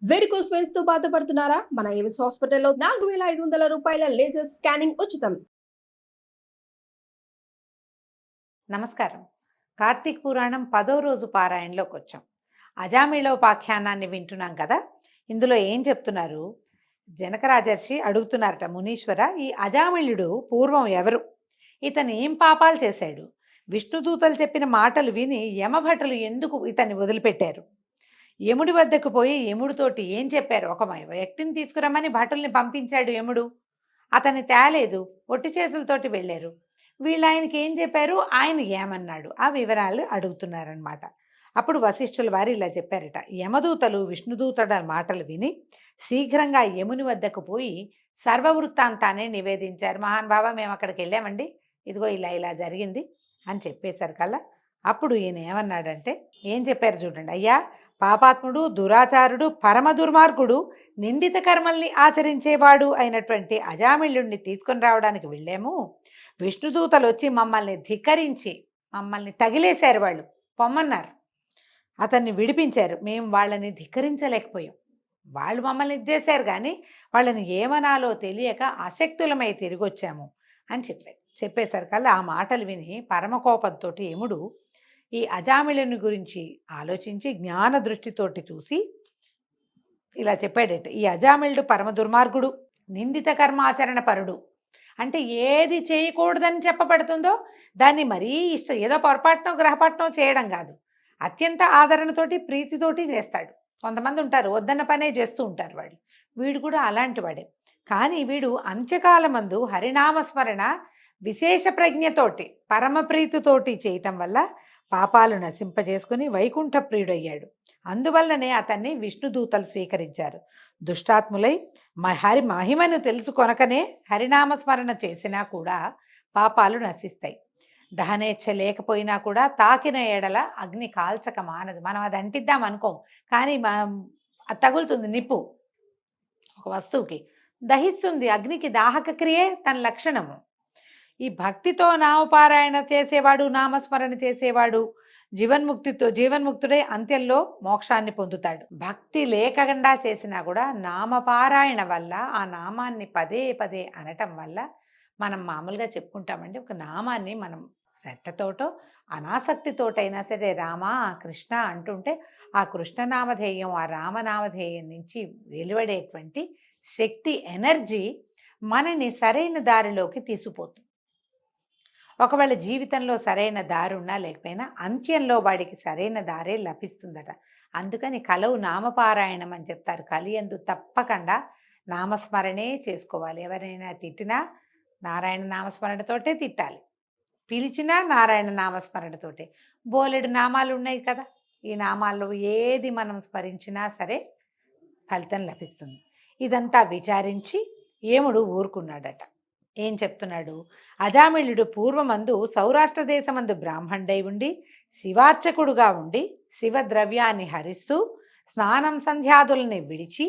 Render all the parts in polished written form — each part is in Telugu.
వెరికోస్ వెయిన్స్ తో బాధపడుతున్నారా? మన ఏవిస్ హాస్పిటల్లో 4500 రూపాయల లేజర్ స్కానింగ్ ఉచితం. నమస్కారం. కార్తీక పురాణం 10వ రోజు పారాయణలోకి వచ్చాం. అజామిళోపాఖ్యానాన్ని వింటున్నాం కదా. ఇందులో ఏం చెప్తున్నారు? జనక రాజర్షి అడుగుతున్నారట, మునీశ్వర, ఈ అజామిళుడు పూర్వం ఎవరు? ఇతను ఏం పాపాలు చేశాడు? విష్ణుదూతలు చెప్పిన మాటలు విని యమభటులు ఎందుకు ఇతన్ని వదిలిపెట్టారు? యముడి వద్దకు పోయి యముడితోటి ఏం చెప్పారు? ఒక వ్యక్తిని తీసుకురమ్మని భటుల్ని పంపించాడు యముడు. అతన్ని తేలేదు, ఒట్టి చేతులతోటి వెళ్ళారు. వీళ్ళు ఆయనకి ఏం చెప్పారు, ఆయన ఏమన్నాడు? ఆ వివరాలు అడుగుతున్నారనమాట. అప్పుడు వశిష్ఠుల వారు ఇలా చెప్పారట, యమదూతలు విష్ణుదూతల మాటలు విని శీఘ్రంగా యముని వద్దకు పోయి సర్వవృత్తాంతాన్ని నివేదించారు. మహానుభావ, మేము అక్కడికి వెళ్ళామండి, ఇదిగో ఇలా ఇలా జరిగింది అని చెప్పేశారు కల్లా. అప్పుడు ఈయన ఏమన్నాడంటే, ఏం చెప్పారు చూడండి. అయ్యా, పాపాత్ముడు, దురాచారుడు, పరమ దుర్మార్గుడు, నిందిత కర్మల్ని ఆచరించేవాడు అయినటువంటి అజామిళుణ్ణి తీసుకొని రావడానికి వెళ్ళాము. విష్ణుదూతలు వచ్చి మమ్మల్ని ధిక్కరించి మమ్మల్ని తగిలేశారు. వాళ్ళు పొమ్మన్నారు, అతన్ని విడిపించారు. మేము వాళ్ళని ధిక్కరించలేకపోయాం. వాళ్ళు మమ్మల్ని ఇద్దేశారు, కానీ వాళ్ళని ఏమనాలో తెలియక అశక్తులమై తిరిగి వచ్చాము అని చెప్పేశారు కల్లా. ఆ మాటలు విని పరమకోపంతో యముడు ఈ అజామిళుని గురించి ఆలోచించి జ్ఞాన దృష్టితోటి చూసి ఇలా చెప్పాడట, ఈ అజామిళుడు పరమ దుర్మార్గుడు, నిందిత కర్మాచరణ పరుడు. అంటే ఏది చేయకూడదని చెప్పబడుతుందో దాన్ని మరీ ఏదో పొరపాటునో గ్రహపాటునో చేయడం కాదు, అత్యంత ఆదరణతోటి ప్రీతితోటి చేస్తాడు. కొంతమంది ఉంటారు వద్దన్న పనే చేస్తూ ఉంటారు వాళ్ళు. వీడు కూడా అలాంటి వాడే. కానీ వీడు అంత్యకాలమందు హరినామస్మరణ విశేష ప్రజ్ఞతోటి పరమప్రీతితోటి చేయటం వల్ల పాపాలు నశింపజేసుకుని వైకుంఠ ప్రియుడయ్యాడు. అందువల్లనే అతన్ని విష్ణుదూతలు స్వీకరించారు. దుష్టాత్ములై హరి మహిమను తెలుసుకొనకనే హరినామస్మరణ చేసినా కూడా పాపాలు నశిస్తాయి. దహనేచ్ఛ లేకపోయినా కూడా తాకిన ఎడల అగ్ని కాల్చక మానదు. మనం అది అంటిద్దాం అనుకోం, కానీ అది తగులుతుంది. నిప్పు ఒక వస్తువుకి దహిస్తుంది, అగ్నికి దాహక క్రియే తన లక్షణము. ఈ భక్తితో నామపారాయణ చేసేవాడు, నామస్మరణ చేసేవాడు జీవన్ముక్తుడై అంత్యంలో మోక్షాన్ని పొందుతాడు. భక్తి లేకుండా చేసినా కూడా నామపారాయణ వల్ల, ఆ నామాన్ని పదే పదే అనటం వల్ల, మనం మామూలుగా చెప్పుకుంటామండి, ఒక నామాన్ని మనం శ్రద్ధతోటో అనాసక్తితోటైనా సరే రామ కృష్ణ అంటుంటే ఆ కృష్ణనామధేయం, ఆ రామనామధేయం నుంచి వెలువడేటువంటి శక్తి, ఎనర్జీ మనని సరైన దారిలోకి తీసుకుపోతుంది. ఒకవేళ జీవితంలో సరైన దారి ఉన్నా లేకపోయినా అంత్యంలో వాడికి సరైన దారే లభిస్తుందట. అందుకని కలవు నామపారాయణం అని చెప్తారు. కలియందు తప్పకుండా నామస్మరణే చేసుకోవాలి. ఎవరైనా తిట్టినా నారాయణ నామస్మరణతోటే తిట్టాలి, పిలిచినా నారాయణ నామస్మరణతోటే. బోలెడు నామాలు ఉన్నాయి కదా, ఈ నామాల్లో ఏది మనం స్మరించినా సరే ఫలితం లభిస్తుంది. ఇదంతా విచారించి యముడు ఊరుకున్నాడట. ఏం చెప్తున్నాడు? అజామిళుడు పూర్వమందు సౌరాష్ట్ర దేశమందు బ్రాహ్మణుడై ఉండి శివార్చకుడుగా ఉండి శివద్రవ్యాన్ని హరిస్తూ స్నానం సంధ్యాదుల్ని విడిచి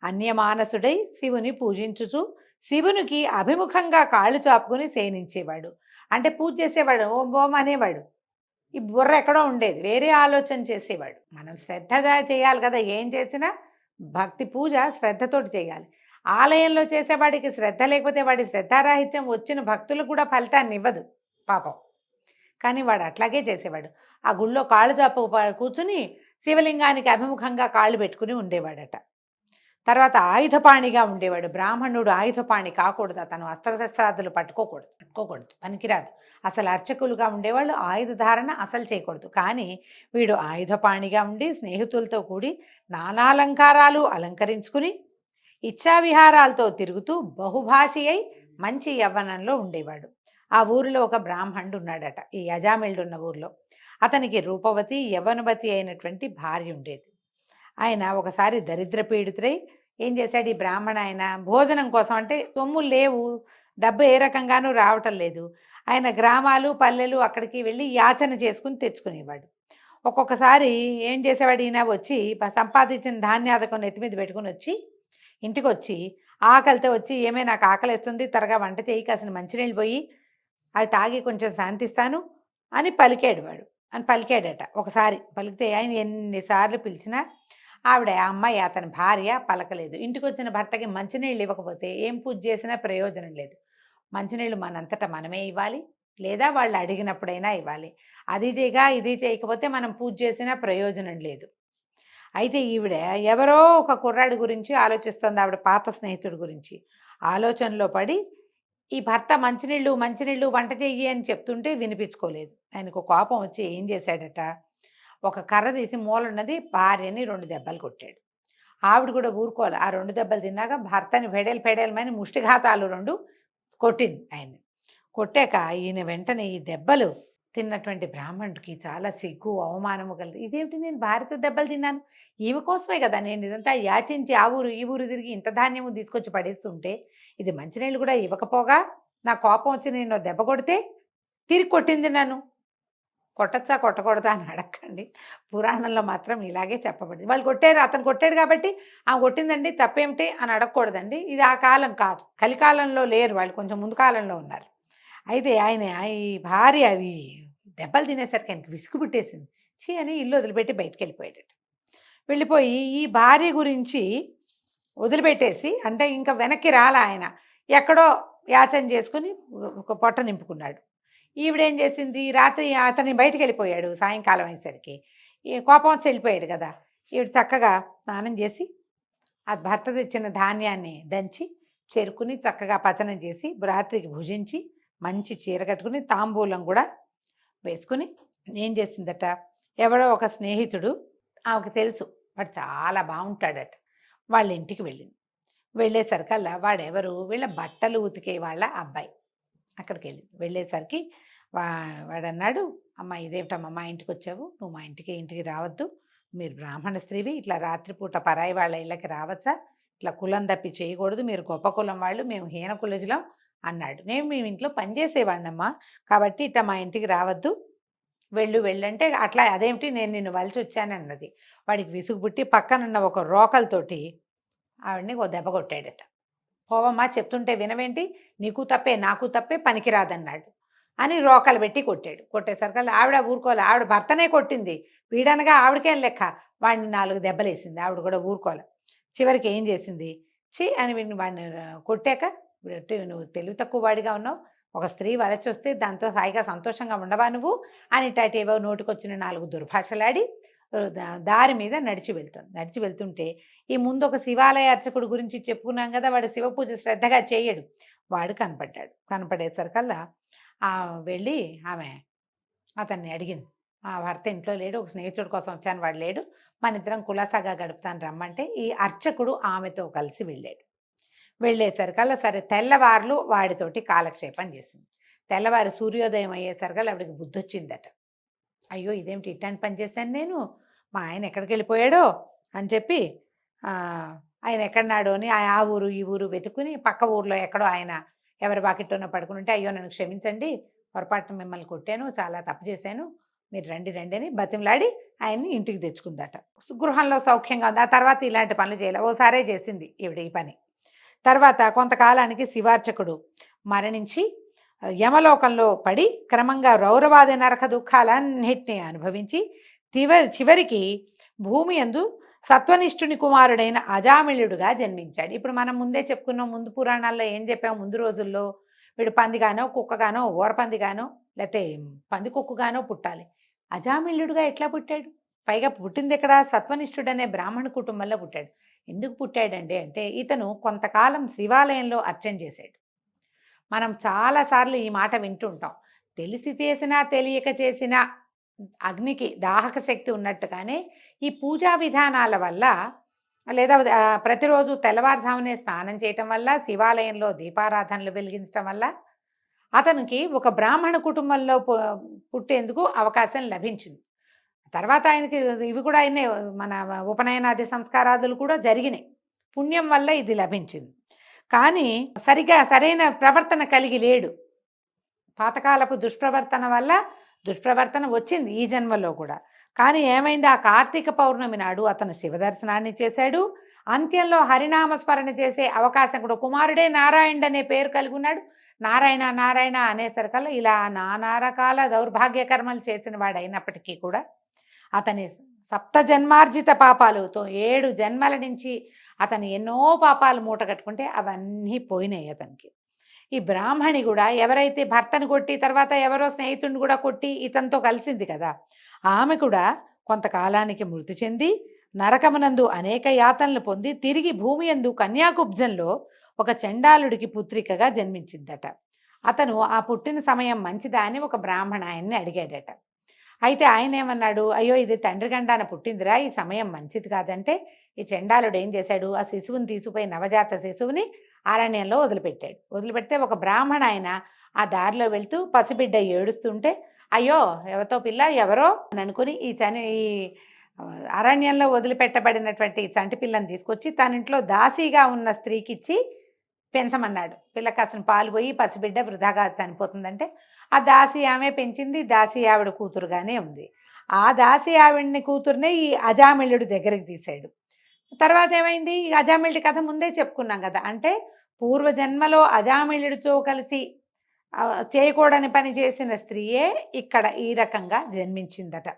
అన్యమానసుడై శివుని పూజించుచు శివునికి అభిముఖంగా కాళ్ళు చాపుకుని సేనించేవాడు. అంటే పూజ చేసేవాడు, ఓం ఓం అనేవాడు. ఈ బుర్ర ఎక్కడో ఉండేది, వేరే ఆలోచన చేసేవాడు. మనం శ్రద్ధగా చేయాలి కదా, ఏం చేసినా భక్తి పూజ శ్రద్ధతోటి చేయాలి. ఆలయంలో చేసేవాడికి శ్రద్ధ లేకపోతే వాడి శ్రద్ధారాహిత్యం వచ్చిన భక్తులు కూడా ఫలితాన్ని ఇవ్వదు పాపం. కానీ వాడు అట్లాగే చేసేవాడు. ఆ గుళ్ళో కాళ్ళు చాపు కూర్చుని శివలింగానికి అభిముఖంగా కాళ్ళు పెట్టుకుని ఉండేవాడట. తర్వాత ఆయుధపాణిగా ఉండేవాడు. బ్రాహ్మణుడు ఆయుధపాణి కాకూడదు, అతను అస్త్రశస్త్రాదులు పట్టుకోకూడదు, పనికిరాదు. అసలు అర్చకులుగా ఉండేవాళ్ళు ఆయుధ ధారణ అసలు చేయకూడదు. కానీ వీడు ఆయుధపాణిగా ఉండి స్నేహితులతో కూడి నానాలంకారాలు అలంకరించుకుని ఇచ్ఛావిహారాలతో తిరుగుతూ బహుభాషి అయి మంచి యవ్వనంలో ఉండేవాడు. ఆ ఊరిలో ఒక బ్రాహ్మణుడు ఉన్నాడట, ఈ అజామిళుడు ఉన్న ఊరిలో. అతనికి రూపవతి యవ్వనవతి అయినటువంటి భార్య ఉండేది. ఆయన ఒకసారి దరిద్ర పీడితుడై ఏం చేశాడు, ఈ బ్రాహ్మణ ఆయన భోజనం కోసం, అంటే సొమ్ములు లేవు, డబ్బు ఏ రకంగానూ రావటం లేదు. ఆయన గ్రామాలు పల్లెలు అక్కడికి వెళ్ళి యాచన చేసుకుని తెచ్చుకునేవాడు. ఒక్కొక్కసారి ఏం చేసేవాడు, ఈయన వచ్చి సంపాదించిన ధాన్యాదకం నెత్తి మీద పెట్టుకుని వచ్చి ఇంటికి వచ్చి ఆకలితో వచ్చి, ఏమే నాకు ఆకలిస్తుంది, త్వరగా వంట చేయి, కాసిన మంచినీళ్ళు పోయి అది తాగి కొంచెం శాంతిస్తాను అని పలికాడట. ఒకసారి పలికితే ఆయన ఎన్నిసార్లు పిలిచినా ఆవిడ ఆ అమ్మాయి అతని భార్య పలకలేదు. ఇంటికి వచ్చిన భర్తకి మంచినీళ్ళు ఇవ్వకపోతే ఏం పూజ చేసినా ప్రయోజనం లేదు. మంచినీళ్ళు మనంతట మనమే ఇవ్వాలి, లేదా వాళ్ళు అడిగినప్పుడైనా ఇవ్వాలి. అది చేయగా ఇది చేయకపోతే మనం పూజ చేసినా ప్రయోజనం లేదు. అయితే ఈవిడ ఎవరో ఒక కుర్రాడి గురించి ఆలోచిస్తోంది, ఆవిడ పాత స్నేహితుడి గురించి. ఆలోచనలో పడి ఈ భర్త మంచినీళ్ళు మంచినీళ్ళు వంట చెయ్యి అని చెప్తుంటే వినిపించుకోలేదు. ఆయనకు కోపం వచ్చి ఏం చేశాడట, ఒక కర్ర తీసి మూలన్నది భార్యని 2 దెబ్బలు కొట్టాడు. ఆవిడ కూడా ఊరుకోవాలి. ఆ 2 దెబ్బలు తిన్నాక భర్తని ఫెడేలమని ముష్టిఘాతాలు 2 కొట్టింది ఆయన్ని. కొట్టాక ఈయన వెంటనే ఈ దెబ్బలు తిన్నటువంటి బ్రాహ్మణుడికి చాలా సిగ్గు అవమానము కలిగి, ఇదేమిటి నేను భార్యతో దెబ్బలు తిన్నాను, ఈమె కోసమే కదా నేను ఇదంతా యాచించి ఆ ఊరు ఈ ఊరు తిరిగి ఇంత ధాన్యము తీసుకొచ్చి పడేస్తుంటే, ఇది మంచినీళ్ళు కూడా ఇవ్వకపోగా నా కోపం వచ్చి నేను దెబ్బ కొడితే తిరిగి కొట్టింది నన్ను. కొట్టచ్చా కొట్టకూడదా అని అడగండి, పురాణంలో మాత్రం ఇలాగే చెప్పబడింది. వాళ్ళు కొట్టారు, అతను కొట్టాడు కాబట్టి ఆమె కొట్టిందండి తప్పేమిటి అని అడగకూడదండి. ఇది ఆ కాలం కాదు, కలికాలంలో లేరు వాళ్ళు, కొంచెం ముందు కాలంలో ఉన్నారు. అయితే ఆయన ఈ భార్య అవి దెబ్బలు తినేసరికి ఆయనకి విసుగు పుట్టేసింది. చీ అని ఇల్లు వదిలిపెట్టి బయటికి వెళ్ళిపోయాడట. వెళ్ళిపోయి ఈ భార్య గురించి వదిలిపెట్టేసి, అంటే ఇంకా వెనక్కి రాలా ఆయన, ఎక్కడో యాచన చేసుకుని ఒక పొట్ట నింపుకున్నాడు. ఈవిడేం చేసింది, రాత్రి అతని బయటికి వెళ్ళిపోయాడు, సాయంకాలం అయ్యేసరికి ఈ కోపం వచ్చి వెళ్ళిపోయాడు కదా. ఈవిడ చక్కగా స్నానం చేసి ఆ భర్త తెచ్చిన ధాన్యాన్ని దంచి చెరుకుని చక్కగా పచనం చేసి రాత్రికి భుజించి మంచి చీర కట్టుకుని తాంబూలం కూడా వేసుకుని ఏం చేసిందట, ఎవడో ఒక స్నేహితుడు ఆమెకు తెలుసు వాడు చాలా బాగుంటాడట, వాళ్ళ ఇంటికి వెళ్ళింది. వెళ్ళేసరికల్లా వాడెవరు, వీళ్ళ బట్టలు ఉతికే వాళ్ళ అబ్బాయి. అక్కడికి వెళ్ళేసరికి వాడన్నాడు, అమ్మ ఇదేమిటమ్మా మా ఇంటికి వచ్చావు, నువ్వు మా ఇంటికి రావద్దు, మీరు బ్రాహ్మణ స్త్రీవి, ఇట్లా రాత్రిపూట పరాయి వాళ్ళ ఇళ్ళకి రావచ్చా, ఇట్లా కులం తప్పి చేయకూడదు, మీరు గొప్ప కులం వాళ్ళు, మేము హీన కులజులం అన్నాడు. నేను మీ ఇంట్లో పనిచేసేవాడినమ్మా, కాబట్టి ఇట్లా మా ఇంటికి రావద్దు, వెళ్ళంటే అట్లా అదేమిటి నేను నిన్ను వలిచి వచ్చానన్నది. వాడికి విసుగు పుట్టి పక్కనున్న ఒక రోకలతోటి ఆవిడని ఓ దెబ్బ కొట్టాడట. పోవమ్మా చెప్తుంటే వినవేంటి, నీకు తప్పే నాకు తప్పే, పనికిరాదన్నాడు అని రోకలు పెట్టి కొట్టాడు. కొట్టేసరికి ఆవిడ ఊరుకోలే, ఆవిడ భర్తనే కొట్టింది, వీడనగా ఆవిడకేం లెక్క, వాడిని 4 దెబ్బలేసింది, ఆవిడ కూడా ఊరుకోలే. చివరికి ఏం చేసింది, అని వాడిని కొట్టాక, నువ్వు తెలివి తక్కువ వాడిగా ఉన్నావు, ఒక స్త్రీ వలచి వస్తే దాంతో హాయిగా సంతోషంగా ఉండవా నువ్వు అని ఏవో నోటికొచ్చిన 4 దుర్భాషలాడి దారి మీద నడిచి వెళ్తుంటే ఈ ముందు ఒక శివాలయ అర్చకుడు గురించి చెప్పుకున్నాం కదా, వాడు శివ పూజ శ్రద్ధగా చేయడు, వాడు కనపడేసరికల్లా వెళ్ళి ఆమె అతన్ని అడిగింది, ఆ భర్త ఇంట్లో లేడు, ఒక స్నేహితుడి కోసం వచ్చాను, వాడు లేడు, మన ఇద్దరం కులాసాగా గడుపుతాను రమ్మంటే ఈ అర్చకుడు ఆమెతో కలిసి వెళ్ళేసరికల్లా సరే తెల్లవారులు వాడితోటి కాలక్షేపం చేసింది. తెల్లవారు సూర్యోదయం అయ్యేసరికల్లా ఆవిడకి బుద్ధి వచ్చిందట, అయ్యో ఇదేమిటి ఇట్లాంటి పని చేశాను నేను, మా ఆయన ఎక్కడికి వెళ్ళిపోయాడో అని చెప్పి ఆయన ఎక్కడన్నాడో అని ఆ ఊరు ఈ ఊరు వెతుకుని పక్క ఊర్లో ఎక్కడో ఆయన ఎవరి బాకెట్లోనో పడుకుని ఉంటే, అయ్యో నన్ను క్షమించండి, పొరపాటున మిమ్మల్ని కొట్టాను, చాలా తప్పు చేశాను, మీరు రండి అని బతిమలాడి ఆయన్ని ఇంటికి తెచ్చుకుందట. గృహంలో సౌఖ్యంగా ఉంది. ఆ తర్వాత ఇలాంటి పనులు చేయలే, ఓసారే చేసింది ఈవిడ ఈ పని. తర్వాత కొంతకాలానికి శివార్చకుడు మరణించి యమలోకంలో పడి క్రమంగా రౌరవాది నరక దుఃఖాలన్నిటినీ అనుభవించి చివరికి భూమి యందు సత్వనిష్ఠుని కుమారుడైన అజామిళుడుగా జన్మించాడు. ఇప్పుడు మనం ముందే చెప్పుకున్నాం, ముందు పురాణాల్లో ఏం చెప్పాము, ముందు రోజుల్లో వీడు పందిగానో కుక్కగానో ఓరపందిగానో లేకపోతే పంది కుక్కగానో పుట్టాలి. అజామిళుడుగా ఎట్లా పుట్టాడు, పైగా పుట్టింది ఎక్కడ, సత్వనిష్ఠుడనే బ్రాహ్మణ కుటుంబంలో పుట్టాడు. ఎందుకు పుట్టాడండి అంటే ఇతను కొంతకాలం శివాలయంలో అర్చన చేశాడు. మనం చాలాసార్లు ఈ మాట వింటుంటాం, తెలిసి చేసినా తెలియక చేసినా అగ్నికి దాహక శక్తి ఉన్నట్టుగానే ఈ పూజా విధానాల వల్ల, లేదా ప్రతిరోజు తెల్లవారుజామునే స్నానం చేయటం వల్ల, శివాలయంలో దీపారాధనలు వెలిగించడం వల్ల అతనికి ఒక బ్రాహ్మణ కుటుంబంలో పుట్టేందుకు అవకాశం లభించింది. తర్వాత ఆయనకి ఇవి కూడా అయినాయి, మన ఉపనయనాది సంస్కారాదులు కూడా జరిగినాయి, పుణ్యం వల్ల ఇది లభించింది. కానీ సరైన ప్రవర్తన కలిగి లేడు, పాతకాలపు దుష్ప్రవర్తన వల్ల దుష్ప్రవర్తన వచ్చింది ఈ జన్మలో కూడా. కానీ ఏమైంది, ఆ కార్తీక పౌర్ణమి నాడు అతను శివదర్శనాన్ని చేశాడు, అంత్యంలో హరినామస్మరణ చేసే అవకాశం కూడా, కుమారుడే నారాయణుడు అనే పేరు కలిగి ఉన్నాడు, నారాయణ నారాయణ అనేసరికల్లా ఇలా నానా రకాల దౌర్భాగ్య కర్మలు చేసిన వాడైనప్పటికీ కూడా అతని సప్త జన్మార్జిత పాపాలుతో 7 జన్మల నుంచి అతను ఎన్నో పాపాలు మూట కట్టుకుంటే అవన్నీ పోయినాయి అతనికి. ఈ బ్రాహ్మణి కూడా ఎవరైతే భర్తను కొట్టి తర్వాత ఎవరో స్నేహితుడిని కూడా కొట్టి ఇతనితో కలిసింది కదా, ఆమె కూడా కొంతకాలానికి మృతి చెంది నరకమునందు అనేక యాతనలు పొంది తిరిగి భూమి యందు కన్యాకుబ్జంలో ఒక చండాలుడికి పుత్రికగా జన్మించిందట. అతను ఆ పుట్టిన సమయం మంచిదా అని ఒక బ్రాహ్మణ ఆయన్ని అడిగాడట. అయితే ఆయన ఏమన్నాడు, అయ్యో ఇది తండ్రి గండాన పుట్టిందిరా, ఈ సమయం మంచిది కాదంటే ఈ చండాలుడు ఏం చేశాడు, ఆ శిశువుని తీసుకుపోయి నవజాత శిశువుని అరణ్యంలో వదిలిపెట్టాడు. వదిలిపెడితే ఒక బ్రాహ్మణ ఆయన ఆ దారిలో వెళ్తూ పసిబిడ్డ ఏడుస్తుంటే అయ్యో ఎవతో పిల్ల ఎవరో అని అనుకుని ఈ అరణ్యంలో వదిలిపెట్టబడినటువంటి చంటి పిల్లని తీసుకొచ్చి తన ఇంట్లో దాసీగా ఉన్న స్త్రీకి ఇచ్చి పెంచమన్నాడు. పిల్లకి అసలు పాలు పోయి పసిబిడ్డ వృధాగా చనిపోతుందంటే ఆ దాసి ఆమె పెంచింది. దాసి ఆవిడ కూతురుగానే ఉంది. ఆ దాసి ఆవిడ్ని కూతురునే ఈ అజామిళుడి దగ్గరికి తీశాడు. తర్వాత ఏమైంది, ఈ అజామిళుడి కథ ముందే చెప్పుకున్నాం కదా. అంటే పూర్వజన్మలో అజామిళుడితో కలిసి చేయకూడని పని చేసిన స్త్రీయే ఇక్కడ ఈ రకంగా జన్మించిందట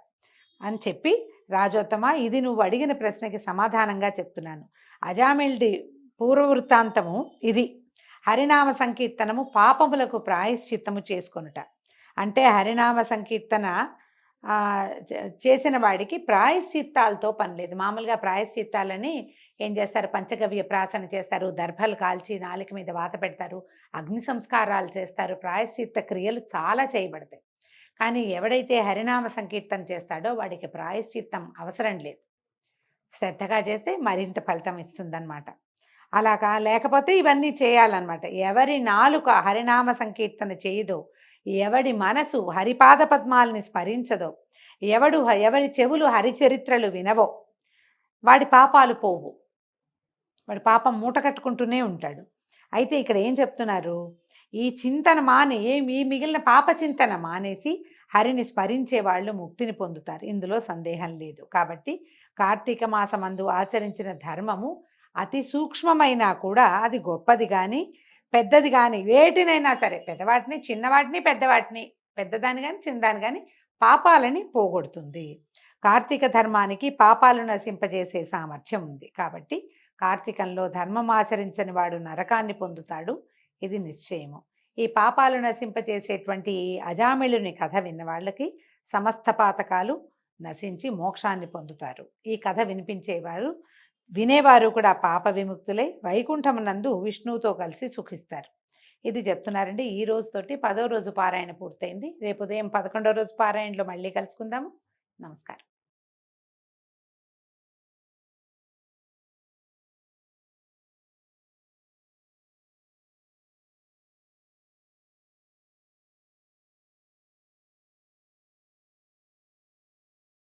అని చెప్పి, రాజోత్తమ ఇది నువ్వు అడిగిన ప్రశ్నకి సమాధానంగా చెప్తున్నాను. అజామిళుడి పూర్వవృత్తాంతము ఇది. హరినామ సంకీర్తనము పాపములకు ప్రాయశ్చిత్తము చేసుకొనుట. అంటే హరినామ సంకీర్తన చేసిన వాడికి ప్రాయశ్చిత్తాలతో పని లేదు. మామూలుగా ప్రాయశ్చిత్తాలని ఏం చేస్తారు, పంచగవ్య ప్రాసన చేస్తారు, దర్భలు కాల్చి నాలుక మీద వాత పెడతారు, అగ్ని సంస్కారాలు చేస్తారు, ప్రాయశ్చిత్త క్రియలు చాలా చేయబడతాయి. కానీ ఎవడైతే హరినామ సంకీర్తన చేస్తాడో వాడికి ప్రాయశ్చిత్తం అవసరం లేదు. శ్రద్ధగా చేస్తే మరింత ఫలితం ఇస్తుందన్నమాట. అలాగా లేకపోతే ఇవన్నీ చేయాలన్నమాట. ఎవరి నాలుక హరినామ సంకీర్తన చేయదో, ఎవడి మనసు హరిపాద పద్మాలని స్మరించదో, ఎవరి చెవులు హరిచరిత్రలు వినవో వాడి పాపాలు పోవు. వాడి పాపం మూట కట్టుకుంటూనే ఉంటాడు. అయితే ఇక్కడ ఏం చెప్తున్నారు, ఈ చింతన మాని ఈ మిగిలిన పాప చింతన మానేసి హరిని స్మరించే వాళ్ళు ముక్తిని పొందుతారు. ఇందులో సందేహం లేదు. కాబట్టి కార్తీక మాసమందు ఆచరించిన ధర్మము అతి సూక్ష్మమైనా కూడా అది గొప్పది కానీ పెద్దది కానీ వేటినైనా సరే, పెద్దవాటిని చిన్నవాటిని పెద్దవాటిని, పెద్దదాని కానీ చిన్నదాని కానీ పాపాలని పోగొడుతుంది. కార్తీక ధర్మానికి పాపాలు నశింపజేసే సామర్థ్యం ఉంది. కాబట్టి కార్తీకంలో ధర్మం ఆచరించని వాడు నరకాన్ని పొందుతాడు, ఇది నిశ్చయము. ఈ పాపాలు నశింపజేసేటువంటి అజామిళుని కథ విన్న వాళ్ళకి సమస్త పాతకాలు నశించి మోక్షాన్ని పొందుతారు. ఈ కథ వినేవారు కూడా పాప విముక్తులై వైకుంఠమునందు విష్ణువుతో కలిసి సుఖిస్తారు. ఇది చెప్తున్నారండి. ఈ రోజుతోటి 10వ రోజు పారాయణ పూర్తయింది. రేపు ఉదయం 11వ రోజు పారాయణలో మళ్ళీ కలుసుకుందాము. నమస్కారం.